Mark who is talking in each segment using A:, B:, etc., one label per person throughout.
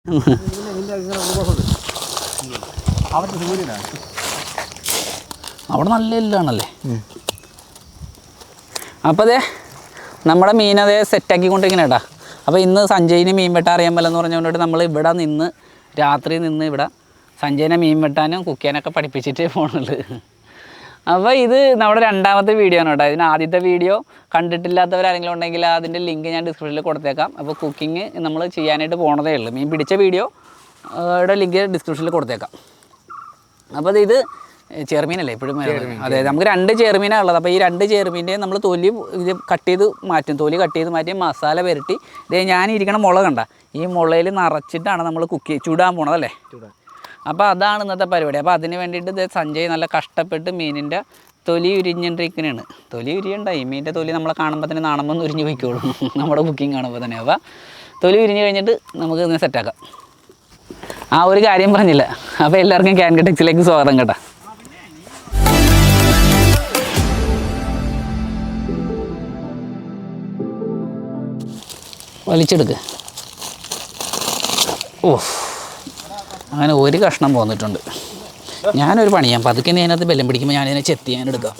A: അവിടെ നല്ല എല്ലാണല്ലേ. അപ്പോൾ അതെ നമ്മുടെ മീനതേ സെറ്റാക്കിക്കൊണ്ടിരിക്കണ കേട്ടാ. അപ്പോൾ ഇന്ന് സഞ്ജയിന് മീൻ വെട്ടാൻ അറിയാൻ പറ്റില്ലെന്ന് പറഞ്ഞുകൊണ്ടിട്ട് നമ്മൾ ഇവിടെ നിന്ന് രാത്രി നിന്ന് ഇവിടെ സഞ്ജയിനെ മീൻ വെട്ടാനും കുക്ക് ചെയ്യാനൊക്കെ പഠിപ്പിച്ചിട്ടേ പോകണുള്ളൂ. അപ്പോൾ ഇത് നമ്മുടെ രണ്ടാമത്തെ വീഡിയോ ആണ് കേട്ടോ. ഇതിന് ആദ്യത്തെ വീഡിയോ കണ്ടിട്ടില്ലാത്തവരാരെങ്കിലും ഉണ്ടെങ്കിൽ അതിൻ്റെ ലിങ്ക് ഞാൻ ഡിസ്ക്രിപ്ഷനിൽ കൊടുത്തേക്കാം. അപ്പോൾ കുക്കിംഗ് നമ്മൾ ചെയ്യാനായിട്ട് പോകണതേ ഉള്ളൂ. മീൻ പിടിച്ച വീഡിയോ ലിങ്ക് ഡിസ്ക്രിപ്ഷനിൽ കൊടുത്തേക്കാം. അപ്പോൾ ഇത് ചെറുമീനല്ലേ എപ്പോഴും. അതെ, നമുക്ക് 2 ചെറുമീനാണ് ഉള്ളത്. അപ്പോൾ ഈ 2 ചെറുമീൻ്റെയും നമ്മൾ തൊലി ഇത് കട്ട് ചെയ്ത് മാറ്റും. തൊലി കട്ട് ചെയ്ത് മാറ്റി മസാല പുരട്ടി ഇതേ ഞാനിരിക്കണ മുള കണ്ട ഈ മുളയിൽ നിറച്ചിട്ടാണ് നമ്മൾ ചൂടാൻ പോണതല്ലേ. അപ്പോൾ അതാണ് ഇന്നത്തെ പരിപാടി. അപ്പോൾ അതിന് വേണ്ടിയിട്ട് ഇത് സഞ്ജയ് നല്ല കഷ്ടപ്പെട്ട് മീനിൻ്റെ തൊലി ഉരിഞ്ഞിരിക്കുന്നതാണ്. തൊലി ഉരിയണ്ട, ഈ മീനിൻ്റെ തൊലി നമ്മളെ കാണുമ്പോൾ തന്നെ നാണമെന്ന് ഉരിഞ്ഞ് പോയിക്കോളും നമ്മുടെ കുക്കിംഗ് കാണുമ്പോൾ തന്നെ. അപ്പോൾ തൊലി ഉരിഞ്ഞ് കഴിഞ്ഞിട്ട് നമുക്ക് ഇതിനെ സെറ്റാക്കാം. ആ ഒരു കാര്യം പറഞ്ഞില്ല. അപ്പോൾ എല്ലാവർക്കും ക്യാൻ ടെക്സിലേക്ക് സ്വാഗതം കേട്ടോ. വലിച്ചെടുക്കുക. ഓ, അങ്ങനെ ഒരു കഷ്ണം പോന്നിട്ടുണ്ട്. ഞാനൊരു പണി ചെയ്യാം, പതുക്കെ അതിനകത്ത് ബെല്ലം പിടിക്കുമ്പോൾ ഞാനിതിനെ ചെത്തി ഞാനെടുക്കാം.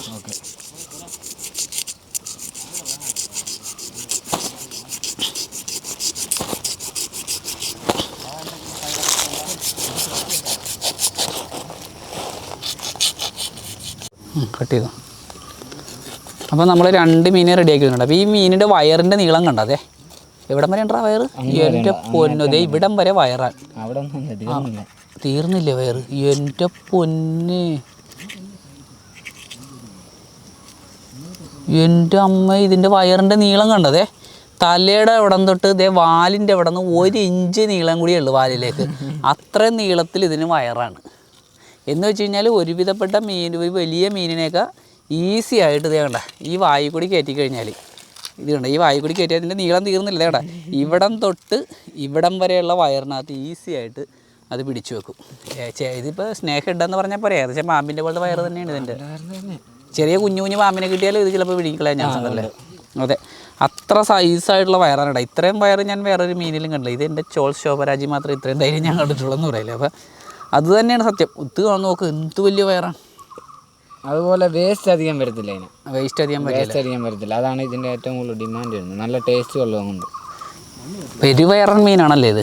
A: കട്ട് ചെയ്തു. അപ്പോൾ നമ്മൾ 2 മീനെ റെഡിയാക്കി വെക്കുന്നുണ്ട്. അപ്പോൾ ഈ മീനിൻ്റെ വയറിൻ്റെ നീളം കണ്ടതേ എവിടം വരെ ഉണ്ടാ വയറ്? എൻ്റെ പൊന്നതേ ഇവിടം വരെ വയറാൻ. തീർന്നില്ലേ വയറ്? എൻ്റെ പൊന്ന്, എൻ്റെ അമ്മ, ഇതിൻ്റെ വയറിൻ്റെ നീളം കണ്ടതേ തലയുടെ ഇവിടം തൊട്ട് ഇതേ വാലിൻ്റെ അവിടെ നിന്ന് 1 ഇഞ്ച് നീളം കൂടിയേ ഉള്ളൂ വാലിലേക്ക്. അത്രയും നീളത്തിൽ ഇതിന് വയറാണ്. എന്ന് വെച്ച് കഴിഞ്ഞാൽ ഒരുവിധപ്പെട്ട മീൻ, ഒരു വലിയ മീനിനെയൊക്കെ ഈസി ആയിട്ട് ഇതേ കണ്ട ഈ വായു കൂടി കയറ്റി കഴിഞ്ഞാൽ ഇത് കണ്ട ഈ വായു കൂടി കയറ്റി അതിൻ്റെ നീളം തീർന്നില്ല കേട്ടാ. ഇവിടം തൊട്ട് ഇവിടം വരെയുള്ള വയറിനകത്ത് ഈസി ആയിട്ട് അത് പിടിച്ചു വെക്കും. ഇതിപ്പോൾ സ്നേഹം ഇട്ടെന്ന് പറഞ്ഞാൽ പോരെ, ഏകദേശം പാമ്പിൻ്റെ പോലത്തെ വയറ് തന്നെയാണ് ഇതിൻ്റെ. ചെറിയ കുഞ്ഞു കുഞ്ഞു പാമ്പിനെ കിട്ടിയാലും ഇത് ചിലപ്പോൾ പിടിക്കളയാൻ ചാൻസ് ഉണ്ടല്ലേ. അതെ, അത്ര സൈസായിട്ടുള്ള വയറാണ് കേട്ടോ. ഇത്രയും വയറ് ഞാൻ വേറൊരു മീനിലും കണ്ടില്ല. ഇത് എൻ്റെ ചോൾ ശോഭരാജി മാത്രമേ ഇത്രയും ധൈര്യം ഞാൻ കണ്ടിട്ടുള്ളൂ പറയില്ല. അപ്പോൾ അത് തന്നെയാണ് സത്യം. ഒത്തു കാണുന്ന നോക്ക് എന്ത് വലിയ വയറാണ്.
B: അതുപോലെ വേസ്റ്റ് അധികം വരത്തില്ല. അതിന്
A: വേസ്റ്റ് അധികം
B: വരത്തില്ല. അതാണ് ഇതിൻ്റെ ഏറ്റവും കൂടുതൽ ഡിമാൻഡ് വരുന്നത്. നല്ല ടേസ്റ്റ് ഉള്ളതുകൊണ്ട്.
A: പെരുവയറൻ മീനാണല്ലേ ഇത്.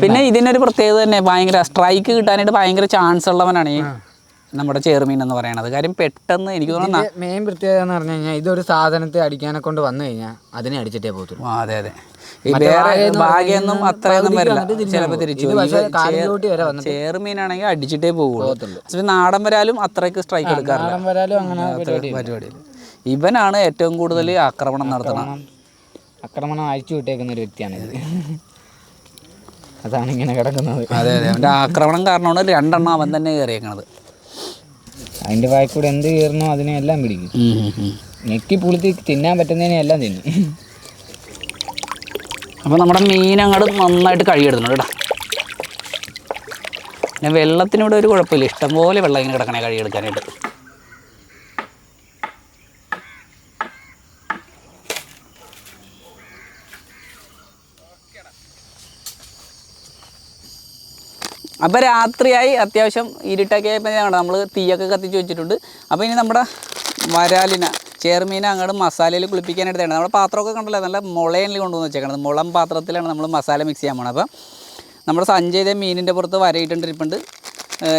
A: പിന്നെ ഇതിനൊരു പ്രത്യേകത തന്നെ, ഭയങ്കര സ്ട്രൈക്ക് കിട്ടാനായിട്ട് ഭയങ്കര ചാൻസ് ഉള്ളവനാണ് ഈ നമ്മുടെ ചെറുമീൻ എന്ന് പറയുന്നത്. കാര്യം പെട്ടെന്ന് എനിക്ക് തോന്നുന്നു
B: മെയിൻ പ്രത്യേകത എന്ന് പറഞ്ഞു കഴിഞ്ഞാൽ ഇതൊരു സാധനത്തെ അടിക്കാനെ കൊണ്ട് വന്നു കഴിഞ്ഞാൽ അതിനെ അടിച്ചിട്ടേ പോകത്തുള്ളൂ.
A: അതെ അതെ, ഈ വേറെ ഭാഗ്യമൊന്നും അത്രയൊന്നും വരില്ല. ചിലപ്പോൾ തിരിച്ചു ചെറുമീനാണെങ്കിൽ അടിച്ചിട്ടേ പോകുള്ളൂ. പക്ഷേ നാടൻ വരാലും അത്രയ്ക്ക് സ്ട്രൈക്ക് എടുക്കാറില്ല. പരിപാടി ഇവനാണ് ഏറ്റവും കൂടുതൽ ആക്രമണം നടത്തണം.
B: ആക്രമണം അഴിച്ചു വിട്ടേക്കുന്ന ഒരു വ്യക്തിയാണ് ഇത്. അതാണ് ഇങ്ങനെ കിടക്കുന്നത്.
A: അതെ അതെ, അവൻ്റെ ആക്രമണം കാരണമാണ് 2 എണ്ണം അവൻ തന്നെ കയറിയേക്കണത്.
B: അതിൻ്റെ വായിക്കൂടെ എന്ത് കയറണോ അതിനെ എല്ലാം പിടിക്കും. ഞെക്കി പുളുത്തി തിന്നാൻ പറ്റുന്നതിനെ എല്ലാം തിന്നും.
A: അപ്പോൾ നമ്മുടെ മീൻ അങ്ങോട്ട് നന്നായിട്ട് കഴുകിയെടുക്കണം കേട്ടോ. പിന്നെ വെള്ളത്തിനൂടെ ഒരു കുഴപ്പമില്ല, ഇഷ്ടംപോലെ വെള്ളം ഇങ്ങനെ കിടക്കണേ കഴുകിയെടുക്കാനായിട്ട്. അപ്പോൾ രാത്രിയായി, അത്യാവശ്യം ഇരുട്ടൊക്കെ ആയപ്പോൾ നമ്മൾ തീയൊക്കെ കത്തിച്ച് വെച്ചിട്ടുണ്ട്. അപ്പോൾ ഇനി നമ്മുടെ വരാലിന ചെറുമീനെ അങ്ങോട്ട് മസാലയിൽ കുളിപ്പിക്കാനായിട്ട് നമ്മുടെ പാത്രമൊക്കെ കണ്ടല്ലോ, നല്ല മുളയിൽ കൊണ്ടുവന്ന് വെച്ചേക്കണത്. മുളം പാത്രത്തിലാണ് നമ്മൾ മസാല മിക്സ് ചെയ്യാൻ പോകണം. അപ്പോൾ നമ്മുടെ സഞ്ജയ് മീനിൻ്റെ പുറത്ത് വരയിട്ടിരിപ്പുണ്ട്.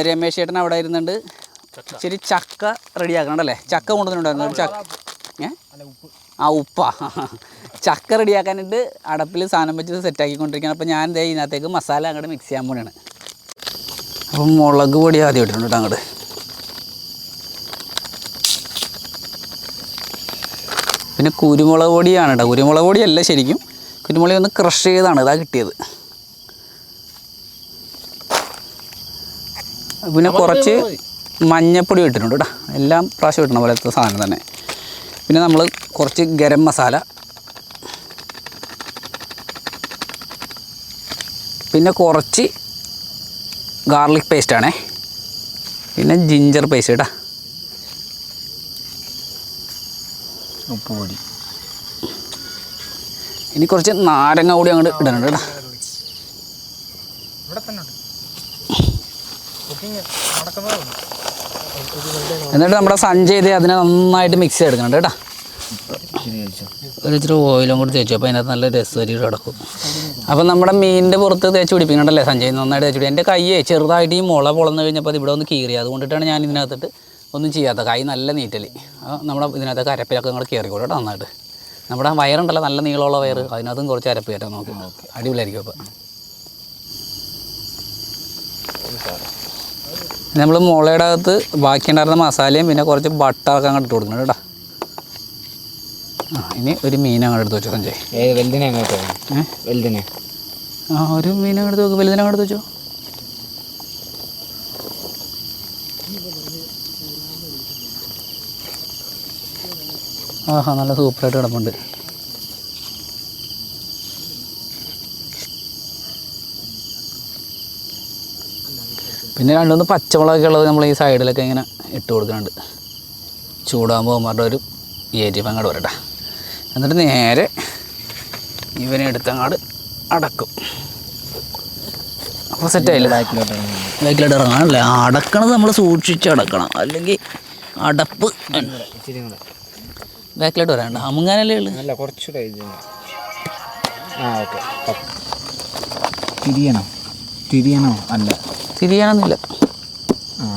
A: രമേശ് ചേട്ടൻ അവിടെ ഇരുന്നുണ്ട്. ഇച്ചിരി ചക്ക റെഡിയാക്കണമല്ലേ, ചക്ക കൊണ്ടുവന്നിട്ടുണ്ടായിരുന്നു. ഒരു ചക്ക ഉപ്പാ ചക്ക റെഡിയാക്കാനായിട്ട് അടപ്പിൽ സാധനം വെച്ച് സെറ്റാക്കിക്കൊണ്ടിരിക്കുകയാണ്. അപ്പോൾ ഞാൻ ഇതിനകത്തേക്ക് മസാല അങ്ങോട്ട് മിക്സ് ചെയ്യാൻ പോകണയാണ്. അപ്പം മുളക് പൊടി ആദ്യം ഇട്ടിട്ടുണ്ട് കേട്ടോ അങ്ങോട്ട്. പിന്നെ കുരുമുളക് പൊടിയാണ് കേട്ടോ. കുരുമുളക് പൊടിയല്ല ശരിക്കും, കുരുമുളക് ഒന്ന് ക്രഷ് ചെയ്താണ് ഇതാ കിട്ടിയത്. പിന്നെ കുറച്ച് മഞ്ഞപ്പൊടി ഇട്ടിട്ടുണ്ട് കേട്ടോ. എല്ലാം പ്രാവശ്യം ഇട്ടണ പോലത്തെ സാധനം തന്നെ. പിന്നെ നമ്മൾ കുറച്ച് ഗരം മസാല, പിന്നെ കുറച്ച് ഗാർലിക് പേസ്റ്റാണേ, പിന്നെ ജിഞ്ചർ പേസ്റ്റ് കേട്ടോ,
B: ഉപ്പുപൊടി.
A: ഇനി കുറച്ച് നാരങ്ങ കൂടി അങ്ങോട്ട് ഇടണം കേട്ടോ. എന്നിട്ട് നമ്മുടെ സഞ്ജയ് ഇത് അതിനെ നന്നായിട്ട് മിക്സ് ചെയ്തെടുക്കുന്നുണ്ട് കേട്ടോ. ഇച്ചിരി ഓയിലും കൂടി തേച്ചു, അപ്പോൾ അതിനകത്ത് നല്ല രസമായിട്ട് കിടക്കും. അപ്പം നമ്മുടെ മീനിൻ്റെ പുറത്ത് തേച്ച് പിടിപ്പിക്കണ്ടല്ലേ സഞ്ജയ്, നന്നായിട്ട് തേച്ച് പിടിക്കും. എൻ്റെ കയ്യേ ചെറുതായിട്ട് ഈ മുള പൊളന്ന് കഴിഞ്ഞപ്പോൾ അത് ഇവിടെ ഒന്ന് കീറി, അതുകൊണ്ടിട്ടാണ് ഞാൻ ഇതിനകത്തിട്ട് ഒന്നും ചെയ്യാത്ത. കൈ നല്ല നീറ്റൽ. നമ്മുടെ ഇതിനകത്ത് അരപ്പിലൊക്കെ നിങ്ങൾ കയറിക്കോളൂ കേട്ടോ നന്നായിട്ട്. നമ്മുടെ വയറുണ്ടല്ലോ, നല്ല നീളമുള്ള വയറ്, അതിനകത്തും കുറച്ച് അരപ്പ് കയറ്റാൻ നോക്കും. അടിപൊളിയായിരിക്കും. അപ്പോൾ നമ്മൾ മുളയുടെ അകത്ത് ബാക്കിയുണ്ടായിരുന്ന മസാലയും പിന്നെ കുറച്ച് ബട്ടറൊക്കെ അങ്ങോട്ട് ഇട്ട് കൊടുക്കണം കേട്ടോ. ഇനി ഒരു മീൻ അങ്ങോട്ട് എടുത്ത് വെച്ചോ സഞ്ജയ്.
B: വലുതിനെ അങ്ങോട്ട് വലുതിനെ
A: ഒരു മീൻ അങ്ങോട്ട് വെക്കും, വലുതിനെ അങ്ങോട്ട് വെച്ചോ. ആഹാ, നല്ല സൂപ്പറായിട്ട് കിടപ്പുണ്ട്. പിന്നെ രണ്ടുമൂന്ന് പച്ചമുളകൊക്കെ ഉള്ളത് നമ്മൾ ഈ സൈഡിലൊക്കെ ഇങ്ങനെ ഇട്ട് കൊടുക്കുന്നുണ്ട്. ചൂടാകുമ്പോൾ അവന്മാരുടെ ഒരു ഏരിയ അങ്ങോട്ട് വരട്ടെ. എന്നിട്ട് നേരെ ഇവനെ എടുത്തങ്ങാട് അടക്കും. അപ്പോൾ സെറ്റായില്ല. ബാക്കിലോട്ട് ഇറങ്ങാനല്ലേ, അടക്കണത് നമ്മൾ സൂക്ഷിച്ച് അടക്കണം, അല്ലെങ്കിൽ അടപ്പ് ബാക്കിലോട്ട് വരാണ്ട അമുങ്ങാനല്ലേ ഉള്ളു.
B: അല്ല കുറച്ചുകൂടെ തിരിയണോ അല്ല
A: തിരിയാനൊന്നുമില്ല.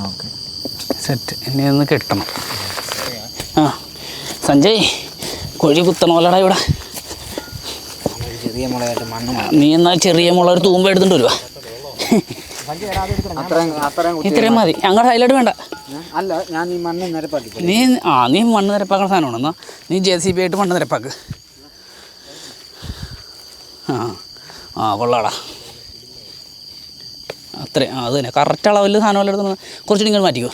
B: Okay
A: set. ഇനി ഒന്ന് കെട്ടണം. ആ സഞ്ജയ്, കോഴി കുത്തണമല്ലടാ ഇവിടെ.
B: ചെറിയ മുളയായിട്ട് മണ്ണ്
A: നീ എന്നാൽ ചെറിയ മുള ഒരു തൂമ്പ എടുത്തിട്ട് വരുവാ. ഇത്രയും മതി, അങ്ങോട്ട് ഹൈലൈറ്റ് വേണ്ട.
B: അല്ല, ഞാൻ ഈ മണ്ണ് നിരപ്പാക്കി.
A: നീ മണ്ണ് നിരപ്പാക്കുന്ന സാധനമാണ്. എന്നാൽ നീ JCB ആയിട്ട് മണ്ണ് നിരപ്പാക്ക്. കൊള്ളാടാ. അത്രയും അത് തന്നെ കറക്റ്റ് അളവിൽ സാധനം എടുത്ത് കുറച്ചുകൂടി ഇങ്ങോട്ട് മാറ്റിക്കോ.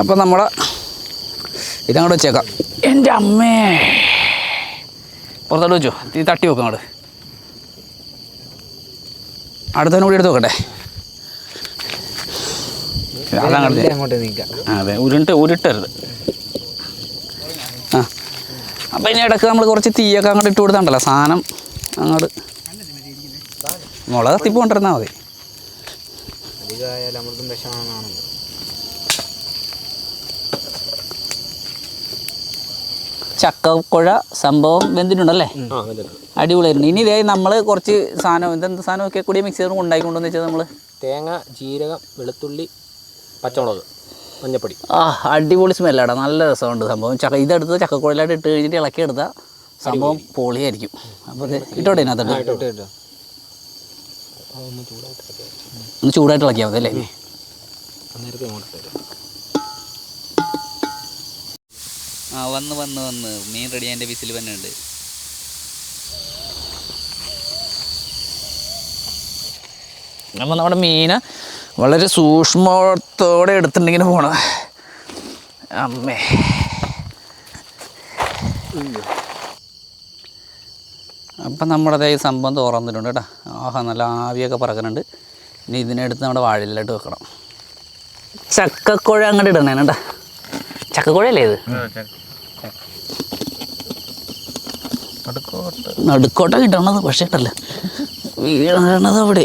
A: അപ്പം നമ്മുടെ ഇതങ്ങോട്ട് വെച്ചേക്കാം. എൻ്റെ അമ്മേ, പുറത്തോട്ട് വെച്ചോ. തീ തട്ടി വെക്കും അങ്ങോട്ട്. അടുത്തതിനും കൂടി എടുത്ത് നോക്കട്ടെ.
B: അങ്ങോട്ട് നീക്കാം.
A: അതെ, ഉരുട്ടരുത്. ആ അപ്പം ഇനി ഇടയ്ക്ക് നമ്മൾ കുറച്ച് തീയൊക്കെ അങ്ങോട്ട് ഇട്ട് കൊടുത്താണ്ടല്ലോ സാധനം അങ്ങോട്ട് മുളക് കത്തിപ്പ് കൊണ്ടിരുന്നാൽ മതി.
B: അധികമായാലും അമൃതും വിഷമാണെന്നാണ്.
A: ചക്കക്കുഴ സംഭവം വെന്തിട്ടുണ്ടല്ലേ, അടിപൊളിയായിരുന്നു. ഇനി ഇതേ നമ്മൾ കുറച്ച് സാധനം എന്തെന്ത് സാധനമൊക്കെ കൂടി മിക്സറും ഉണ്ടായിക്കൊണ്ടെന്ന് വെച്ചാൽ നമ്മൾ
C: തേങ്ങ, ജീരകം, വെളുത്തുള്ളി, പച്ചമുളക്, മഞ്ഞപ്പൊടി.
A: അടിപൊളി സ്മെല്ലാടാ, നല്ല രസമുണ്ട് സംഭവം. ഇതെടുത്ത് ചക്കക്കുഴലായിട്ട് ഇട്ട് കഴിഞ്ഞിട്ട് ഇളക്കി എടുത്താൽ സംഭവം പൊളിയായിരിക്കും. അപ്പോൾ ഇത് ഇട്ടോട്ടെ ഇതിനകത്തോട്ട് ഒന്ന് ചൂടായിട്ട് ഇളക്കിയാൽ മതി അല്ലേ. വന്ന് മീൻ റെഡി. അതിൻ്റെ വിസിൽ തന്നെ ഉണ്ട്. അപ്പോൾ നമ്മുടെ മീൻ വളരെ സൂക്ഷ്മത്തോടെ എടുത്തിട്ടുണ്ടെങ്കിൽ പോണം. അമ്മേ, അപ്പം നമ്മുടെ ഈ സംഭവം തുറന്നിട്ടുണ്ട് കേട്ടോ. ആഹാ, നല്ല ആവിയൊക്കെ പറക്കുന്നുണ്ട്. ഇനി ഇതിനെടുത്ത് നമ്മുടെ വാഴയിലോട്ട് വെക്കണം. ചക്കക്കുഴ അങ്ങോട്ട് ഇടണേ കേട്ടോ. ചക്കക്കുഴയല്ലേ ഇത്? നടുക്കോട്ട കിട്ടണത്, പക്ഷേ ഇട്ടല്ല വീണത് അവിടെ.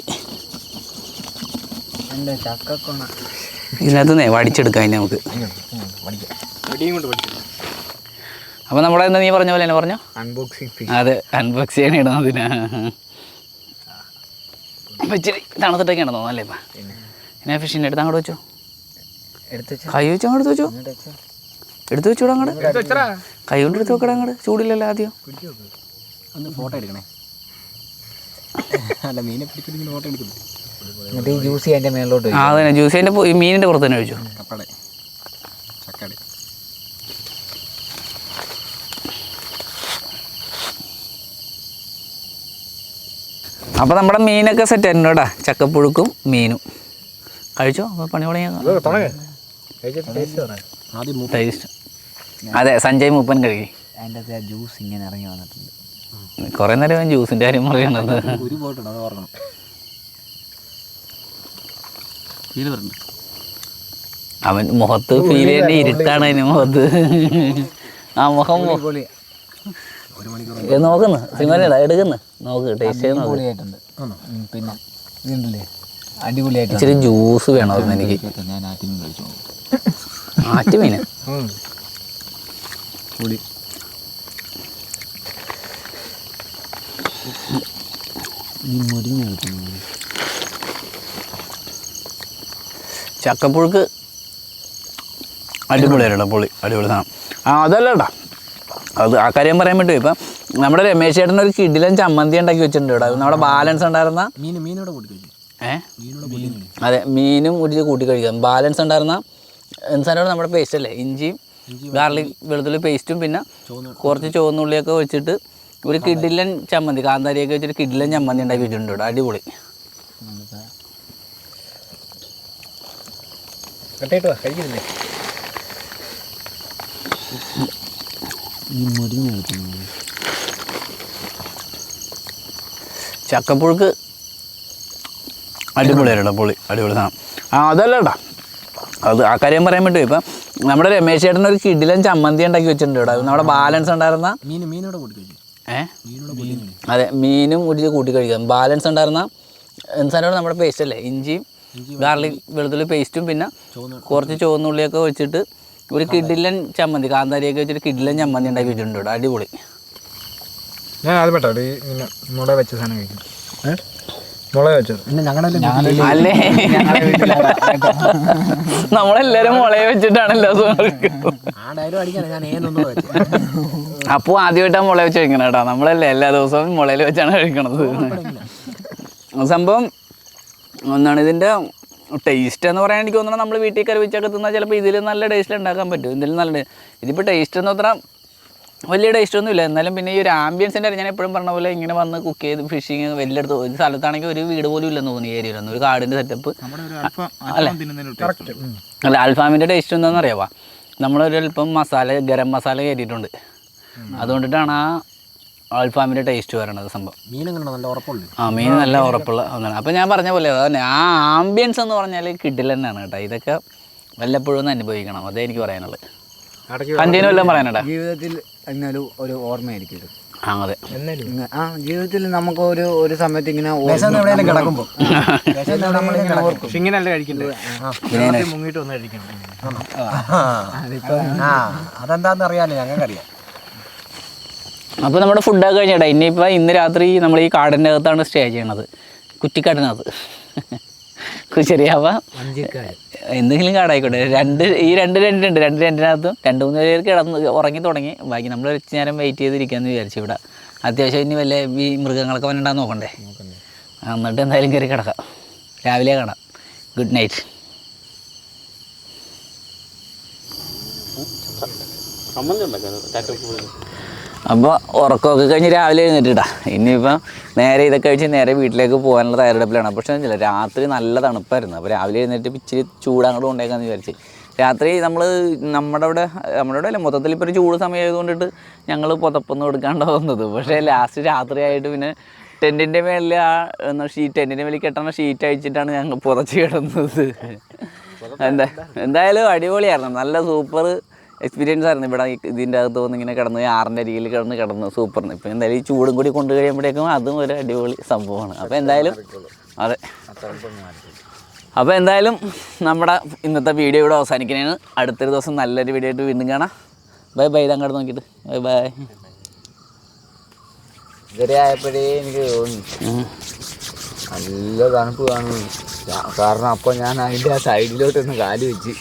A: ഇതിനകത്ത് വടിച്ചെടുക്കാം ഇനി നമുക്ക്. അപ്പോൾ നമ്മുടെ എന്താ നീ പറഞ്ഞ പോലെ തന്നെ പറഞ്ഞോ, അതെ, അൺബോക്സ് ചെയ്യാൻ ഇടുന്നതിന്. അപ്പം ഇച്ചിരി തണുത്തിട്ടൊക്കെയാണ് തോന്നല്ലേ ഇപ്പം. പിന്നെ ഫിഷിൻ്റെ അടുത്ത് അങ്ങോട്ട് വെച്ചോ, കൈ വെച്ചോ, അങ്ങോട്ട് വെച്ചോ, എടുത്ത് വെച്ചൂടാ അങ്ങോട്ട്. കൈ കൊണ്ട് എടുത്ത് വെക്കടാ അങ്ങോട്ട്, ചൂടില്ലല്ലോ ആദ്യം.
C: ഒന്ന് ഫോട്ടോ എടുക്കണേ. അല്ല, മീനെ പിടിച്ചിട്ട് ഫോട്ടോ എടുക്കുന്നു.
B: എന്നിട്ട് ഈ ജ്യൂസ് അതിൻ്റെ മേളിലോട്ട്.
A: അതന്നെ, ജ്യൂസ് അതിൻ്റെ ഈ മീനിൻ്റെ പുറത്ത് തന്നെ ഒഴിച്ചു.
C: കപ്പട ചക്കട.
A: അപ്പോൾ നമ്മുടെ മീനൊക്കെ സെറ്റ് ആയിരുന്നു കേട്ടോ. ചക്കപ്പുഴുക്കും മീനും കഴിച്ചോ. അപ്പോൾ പണി തുടങ്ങിയ ടേസ്റ്റ്. അതെ, സഞ്ജയ് മൂപ്പൻ കഴുകി.
B: അതിൻ്റെ അകത്ത് ആ ജ്യൂസ് ഇങ്ങനെ ഇറങ്ങി വന്നിട്ടുണ്ട്.
A: കുറേ നേരം ജ്യൂസിൻ്റെ കാര്യം പറയണത്.
C: ഒരു പോയിട്ടുണ്ട്, അത് ഓർക്കണം.
A: അവൻ മുഖത്ത് ഫീൽ ചെയ്യുന്ന ഇരുട്ടാണ് അതിന് മുഖത്ത്. ആ മുഖം
B: പൊളി
A: നോക്കുന്നു സിമലടാ എടുക്കുന്നു നോക്ക് ടേസ്റ്റ് ചെയ്ത് നോക്ക്.
B: പൊളിയായിട്ടുണ്ട്. പിന്നെ ഇതുണ്ടല്ലേ അടിപൊളിയായിട്ട്.
A: ഇച്ചിരി ജ്യൂസ് വേണമായിരുന്നു എനിക്ക്.
B: ഞാൻ ആറ്റിനും കഴിച്ചു.
A: ആറ്റുമീന്
B: പൊളി.
A: ചക്കപ്പുഴുക്ക് അടിപൊളിയായിട്ടാ പൊളി അടിപൊളി സാധനം. അതല്ലടാ അത് ആ കാര്യം പറയാൻ പറ്റും. ഇപ്പം നമ്മുടെ രമേശ് ചേട്ടൻ ഒരു കിടിലൻ ചമ്മന്തി ഉണ്ടാക്കി വെച്ചിട്ടുണ്ട് ഇവിടെ. നമ്മുടെ ബാലൻസ് ഉണ്ടായിരുന്ന അതെ മീനും ഒരു കൂട്ടി കഴിക്കാം. ബാലൻസ് ഉണ്ടായിരുന്ന സാധനം നമ്മുടെ പേസ്റ്റ് അല്ലേ, ഇഞ്ചിയും ഗാർലിക് വെളുത്തുള്ളി പേസ്റ്റും പിന്നെ കുറച്ച് ചുവന്നുള്ളിയൊക്കെ വെച്ചിട്ട് ഒരു കിടിലൻ ചമ്മന്തി കാന്താരിയൊക്കെ വെച്ചിട്ട് കിടിലൻ ചമ്മന്തി ഉണ്ടാക്കി വെച്ചിട്ടുണ്ട് ഇവിടെ. അടിപൊളി. ചക്കപ്പുഴുക്ക് അടിപൊളിയായിട്ടാ പൊളി അടിപൊളി സാധനം. അതല്ലടാ അത് ആ കാര്യം പറയാൻ പറ്റും. ഇപ്പം നമ്മുടെ രമേശ് ചേട്ടൻ ഒരു കിടിലൻ ചമ്മന്തി ഉണ്ടാക്കി വെച്ചിട്ടുണ്ട് ഇവിടെ. നമ്മുടെ ബാലൻസ് ഉണ്ടായിരുന്ന അതെ മീനും ഒരു കൂട്ടി കഴിക്കാം. ബാലൻസ് ഉണ്ടായിരുന്ന സാധനം നമ്മുടെ പേസ്റ്റ് അല്ലേ, ഇഞ്ചിയും ഗാർലിക് വെളുത്തുള്ളി പേസ്റ്റും പിന്നെ കുറച്ച് ചുവന്നുള്ളിയൊക്കെ വെച്ചിട്ട് ഒരു കിടിലൻ ചമ്മന്തി കാന്താരിയൊക്കെ വെച്ചിട്ട് കിടിലൻ ചമ്മന്തി ഉണ്ടാക്കി വെച്ചിട്ടുണ്ട് ഇവിടെ. അടിപൊളി.
C: ഞാൻ അത് പെട്ടോ മുള വെച്ച സാധനം കഴിക്കും. മുള വെച്ചത്
A: അല്ലേ നമ്മളെല്ലാരും മുളയെ വെച്ചിട്ടാണല്ലോ അപ്പോൾ ആദ്യമായിട്ടാണ് മുള വെച്ച് കഴിക്കണം കേട്ടോ. നമ്മളല്ലേ എല്ലാ ദിവസവും മുളയിൽ വെച്ചാണ് കഴിക്കണത്. സംഭവം ഒന്നാണ് ഇതിൻ്റെ ടേസ്റ്റ് എന്ന് പറയാൻ എനിക്ക് തോന്നുന്നത് നമ്മൾ വീട്ടിൽ കറി വെച്ചൊക്കെ തിന്നാൽ ചിലപ്പോൾ ഇതിൽ നല്ല ടേസ്റ്റിൽ ഉണ്ടാക്കാൻ പറ്റും. ഇതിൽ നല്ല ഇതിപ്പോൾ ടേസ്റ്റ് എന്ന് അത്ര വലിയ ടേസ്റ്റൊന്നുമില്ല. എന്നാലും പിന്നെ ഈ ഒരു ആംബിയൻസിൻ്റെ ഞാൻ എപ്പോഴും പറഞ്ഞ പോലെ ഇങ്ങനെ വന്ന് കുക്ക് ചെയ്ത് ഫിഷിങ് വലിയടുത്ത് ഒരു സ്ഥലത്താണെങ്കിൽ ഒരു വീട് പോലും ഇല്ലെന്ന് തോന്നി ഏരിയയിലൊന്നും. ഒരു കാടിൻ്റെ സെറ്റപ്പ് അല്ല അൽഫാമിൻ്റെ ടേസ്റ്റ് എന്താണെന്ന് അറിയാവാ, നമ്മളൊരു അല്പം മസാല ഗരം മസാല കയറ്റിയിട്ടുണ്ട്. അതുകൊണ്ടിട്ടാണ് ആ അൽഫാമിൻ്റെ ടേസ്റ്റ് വരണത് സംഭവം. മീൻ നല്ല ഉറപ്പുള്ള ഒന്നാണ്. അപ്പോൾ ഞാൻ പറഞ്ഞ പോലെ അതന്നെ ആ ആംബിയൻസ് എന്ന് പറഞ്ഞാൽ കിടിലൻ തന്നെയാണ് കേട്ടോ. ഇതൊക്കെ വല്ലപ്പോഴും ഒന്ന് അനുഭവിക്കണം, അതേ എനിക്ക് പറയാനുള്ളത്. കണ്ടിന്യൂ എല്ലാം പറയാനടാ
B: ജീവിതത്തിൽ എന്നാലും ഒരു ഓർമ്മയായിരിക്കും ഇത്.
A: അതെ
B: ജീവിതത്തിൽ നമുക്ക് ഒരു സമയത്ത് ഇങ്ങനെ
C: അതെന്താന്ന് അറിയാലോ, ഞങ്ങൾക്കറിയാം.
A: അപ്പോൾ നമ്മുടെ ഫുഡൊക്കെ കഴിഞ്ഞേട്ടാ. ഇന്ന് രാത്രി നമ്മൾ ഈ കാടിൻ്റെ അകത്താണ് സ്റ്റേ ചെയ്യണത്, കുറ്റിക്കാടിനകത്ത്. ശരിയാവ എന്തെങ്കിലും കാടായിക്കോട്ടെ. ഈ രണ്ട് രണ്ടുണ്ട്. രണ്ട് രണ്ടിനകത്തും 2-3 പേര് കിടന്ന് ഉറങ്ങി തുടങ്ങി. ബാക്കി നമ്മൾ വെച്ച് നേരം വെയിറ്റ് ചെയ്തിരിക്കാമെന്ന് വിചാരിച്ചു. ഇവിടെ അത്യാവശ്യം ഇനി വല്ല ഈ മൃഗങ്ങളൊക്കെ വന്നിട്ടാന്ന് നോക്കണ്ടേ. എന്നിട്ട് എന്തായാലും കയറി കിടക്കാം, രാവിലെ കാണാം. Good night. അപ്പോൾ ഉറക്കമൊക്കെ കഴിഞ്ഞ് രാവിലെ എഴുന്നേറ്റിട്ടാ. ഇനിയിപ്പം നേരെ ഇതൊക്കെ കഴിച്ച് നേരെ വീട്ടിലേക്ക് പോകാനുള്ള തയ്യാറെടുപ്പിലാണ്. പക്ഷേ രാത്രി നല്ല തണുപ്പായിരുന്നു. അപ്പോൾ രാവിലെ എഴുന്നേറ്റ് ഇച്ചിരി ചൂടങ്ങോട്ട് കൊണ്ടേക്കാന്ന് വിചാരിച്ച്. രാത്രി നമ്മുടെ അവിടെ അല്ല മൊത്തത്തിൽ ഇപ്പോൾ ഒരു ചൂട് സമയമായതുകൊണ്ടിട്ട് ഞങ്ങൾ പുതപ്പൊന്നും എടുക്കാണ്ട് വന്നത്. പക്ഷേ ലാസ്റ്റ് രാത്രിയായിട്ട് പിന്നെ ടെൻറ്റിൻ്റെ മേളിൽ ടെൻറ്റിൻ്റെ മേളിൽ കെട്ടണ ഷീറ്റ് അഴിച്ചിട്ടാണ് ഞങ്ങൾ പുതച്ച് കിടന്നത്. എന്തായാലും അടിപൊളിയായിരുന്നു, നല്ല സൂപ്പർ എക്സ്പീരിയൻസ് ആയിരുന്നു. ഇവിടെ ഇതിൻ്റെ അകത്ത് വന്ന് ഇങ്ങനെ കിടന്ന് ആറിൻ്റെ അരികിൽ കിടന്ന് സൂപ്പറിന്. ഇപ്പം എന്തായാലും ഈ ചൂടും കൂടി കൊണ്ടു കഴിയുമ്പോഴേക്കും അതും ഒരു അടിപൊളി സംഭവമാണ്. അപ്പോൾ എന്തായാലും അതെ, അപ്പോൾ എന്തായാലും നമ്മുടെ ഇന്നത്തെ വീഡിയോ ഇവിടെ അവസാനിക്കുന്നതാണ്. അടുത്തൊരു ദിവസം നല്ലൊരു വീഡിയോ ആയിട്ട് വീണ്ടും കാണാം. Bye bye. ഇതങ്ങോട്ട് നോക്കിയിട്ട് ബൈ ബൈ.
B: ഇതുവരെ ആയപ്പോഴേ എനിക്ക് തോന്നി നല്ല തണുപ്പ് കാണുന്നു. കാരണം അപ്പോൾ ഞാൻ അതിൻ്റെ ആ സൈഡിലോട്ടൊന്ന് കാല് വെച്ച്